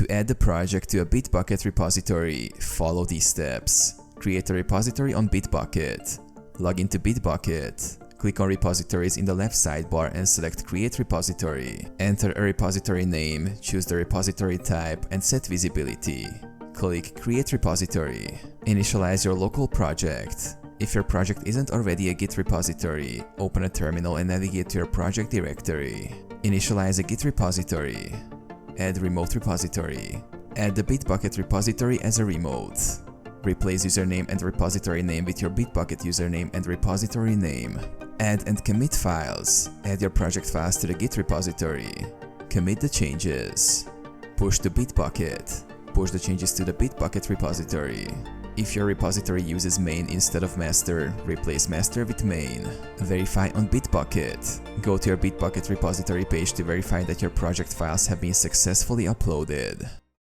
To add the project to a Bitbucket repository, follow these steps. Create a repository on Bitbucket. Log into Bitbucket. Click on Repositories in the left sidebar and select Create Repository. Enter a repository name, choose the repository type, and set visibility. Click Create Repository. Initialize your local project. If your project isn't already a Git repository, open a terminal and navigate to your project directory. Initialize a Git repository. Add remote repository. Add the Bitbucket repository as a remote. Replace username and repository name with your Bitbucket username and repository name. Add and commit files. Add your project files to the Git repository. Commit the changes. Push to Bitbucket. Push the changes to the Bitbucket repository. If your repository uses main instead of master, replace master with main. Verify on Bitbucket. Go to your Bitbucket repository page to verify that your project files have been successfully uploaded.